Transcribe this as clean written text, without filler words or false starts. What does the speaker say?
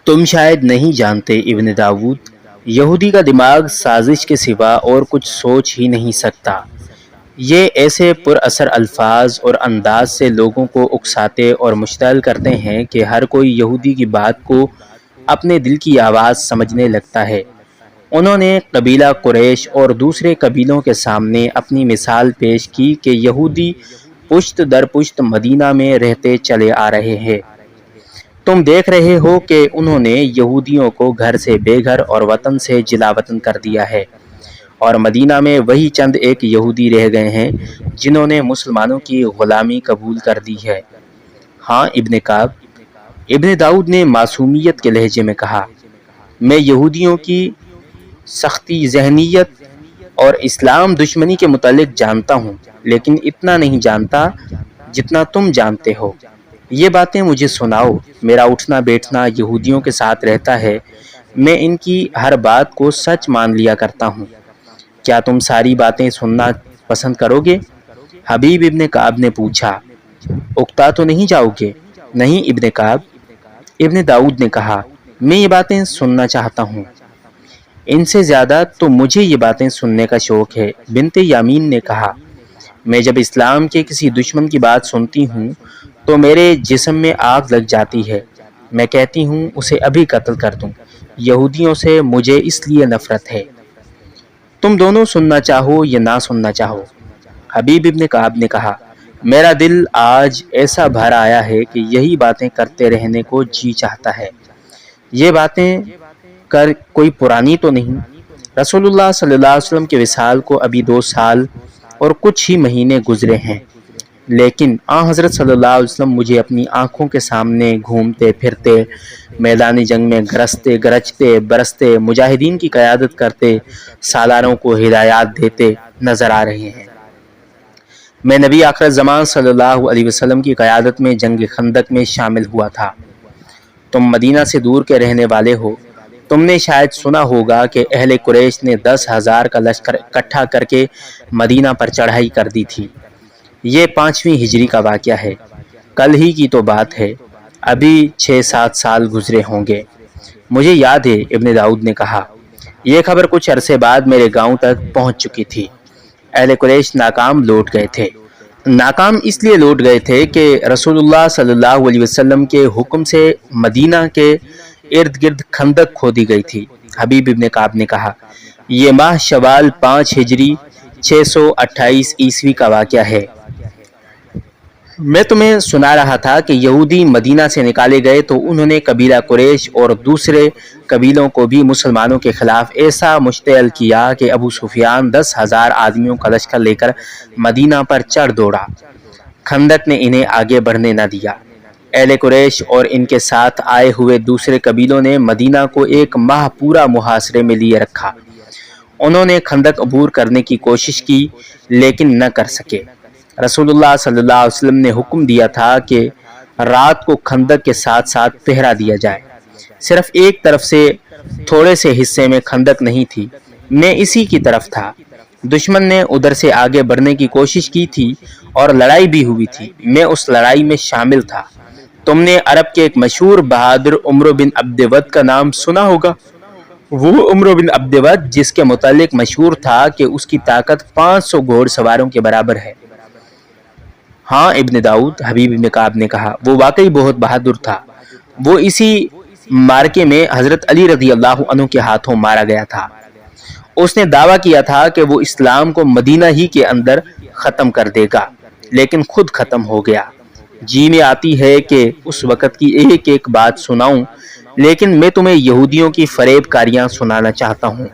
تم شاید نہیں جانتے ابن داود، یہودی کا دماغ سازش کے سوا اور کچھ سوچ ہی نہیں سکتا۔ یہ ایسے پر اثر الفاظ اور انداز سے لوگوں کو اکساتے اور مشتعل کرتے ہیں کہ ہر کوئی یہودی کی بات کو اپنے دل کی آواز سمجھنے لگتا ہے۔ انہوں نے قبیلہ قریش اور دوسرے قبیلوں کے سامنے اپنی مثال پیش کی کہ یہودی پشت در پشت مدینہ میں رہتے چلے آ رہے ہیں۔ تم دیکھ رہے ہو کہ انہوں نے یہودیوں کو گھر سے بے گھر اور وطن سے جلا وطن کر دیا ہے، اور مدینہ میں وہی چند ایک یہودی رہ گئے ہیں جنہوں نے مسلمانوں کی غلامی قبول کر دی ہے۔ ہاں ابن کعب، ابن داؤد نے معصومیت کے لہجے میں کہا، میں یہودیوں کی سختی ذہنیت اور اسلام دشمنی کے متعلق جانتا ہوں، لیکن اتنا نہیں جانتا جتنا تم جانتے ہو۔ یہ باتیں مجھے سناؤ۔ میرا اٹھنا بیٹھنا یہودیوں کے ساتھ رہتا ہے، میں ان کی ہر بات کو سچ مان لیا کرتا ہوں۔ کیا تم ساری باتیں سننا پسند کرو گے؟ حبیب ابن کعب نے پوچھا۔ اکتا تو نہیں جاؤ گے؟ نہیں ابن کعب، ابن داؤد نے کہا، میں یہ باتیں سننا چاہتا ہوں۔ ان سے زیادہ تو مجھے یہ باتیں سننے کا شوق ہے، بنت یامین نے کہا۔ میں جب اسلام کے کسی دشمن کی بات سنتی ہوں تو میرے جسم میں آگ لگ جاتی ہے، میں کہتی ہوں اسے ابھی قتل کر دوں۔ یہودیوں سے مجھے اس لیے نفرت ہے۔ تم دونوں سننا چاہو یا نہ سننا چاہو، حبیب ابن کعب نے کہا، میرا دل آج ایسا بھر آیا ہے کہ یہی باتیں کرتے رہنے کو جی چاہتا ہے۔ یہ باتیں کوئی پرانی تو نہیں؟ رسول اللہ صلی اللہ علیہ وسلم کے وصال کو ابھی 2 سال اور کچھ ہی مہینے گزرے ہیں، لیکن حضرت صلی اللہ علیہ وسلم مجھے اپنی آنکھوں کے سامنے گھومتے پھرتے، میدان جنگ میں گرجتے گرجتے برستے، مجاہدین کی قیادت کرتے، سالاروں کو ہدایات دیتے نظر آ رہے ہیں۔ میں نبی آخر زمان صلی اللہ علیہ وسلم کی قیادت میں جنگ خندق میں شامل ہوا تھا۔ تم مدینہ سے دور کے رہنے والے ہو، تم نے شاید سنا ہوگا کہ اہل قریش نے 10,000 کا لشکر اکٹھا کر کے مدینہ پر چڑھائی کر دی تھی۔ یہ 5ویں ہجری کا واقعہ ہے، کل ہی کی تو بات ہے، ابھی 6-7 سال گزرے ہوں گے۔ مجھے یاد ہے، ابن داؤد نے کہا، یہ خبر کچھ عرصے بعد میرے گاؤں تک پہنچ چکی تھی۔ اہل قریش ناکام لوٹ گئے تھے۔ ناکام اس لیے لوٹ گئے تھے کہ رسول اللہ صلی اللہ علیہ وسلم کے حکم سے مدینہ کے ارد گرد خندق کھودی گئی تھی۔ حبیب ابن کعب نے کہا، یہ ماہ شوال 5 ہجری 628 عیسوی کا واقعہ ہے۔ میں تمہیں سنا رہا تھا کہ یہودی مدینہ سے نکالے گئے تو انہوں نے قبیلہ قریش اور دوسرے قبیلوں کو بھی مسلمانوں کے خلاف ایسا مشتعل کیا کہ ابو سفیان 10,000 آدمیوں کا لشکر لے کر مدینہ پر چڑھ دوڑا۔ خندق نے انہیں آگے بڑھنے نہ دیا۔ اہل قریش اور ان کے ساتھ آئے ہوئے دوسرے قبیلوں نے مدینہ کو 1 ماہ پورا محاصرے میں لیے رکھا۔ انہوں نے خندق عبور کرنے کی کوشش کی لیکن نہ کر سکے۔ رسول اللہ صلی اللہ علیہ وسلم نے حکم دیا تھا کہ رات کو خندق کے ساتھ ساتھ پہرا دیا جائے۔ صرف ایک طرف سے تھوڑے سے حصے میں خندق نہیں تھی، میں اسی کی طرف تھا۔ دشمن نے ادھر سے آگے بڑھنے کی کوشش کی تھی اور لڑائی بھی ہوئی تھی، میں اس لڑائی میں شامل تھا۔ تم نے عرب کے ایک مشہور بہادر عمرو بن عبد ود کا نام سنا ہوگا۔ وہ عمرو بن عبد ود جس کے متعلق مشہور تھا کہ اس کی طاقت 500 گھوڑ سواروں کے برابر ہے۔ ہاں ابن داؤد، حبیب ابن کعب نے کہا، وہ واقعی بہت بہادر تھا۔ وہ اسی معرکے میں حضرت علی رضی اللہ عنہ کے ہاتھوں مارا گیا تھا۔ اس نے دعویٰ کیا تھا کہ وہ اسلام کو مدینہ ہی کے اندر ختم کر دے گا، لیکن خود ختم ہو گیا۔ جی میں آتی ہے کہ اس وقت کی ایک ایک بات سناؤں، لیکن میں تمہیں یہودیوں کی فریب کاریاں سنانا چاہتا ہوں۔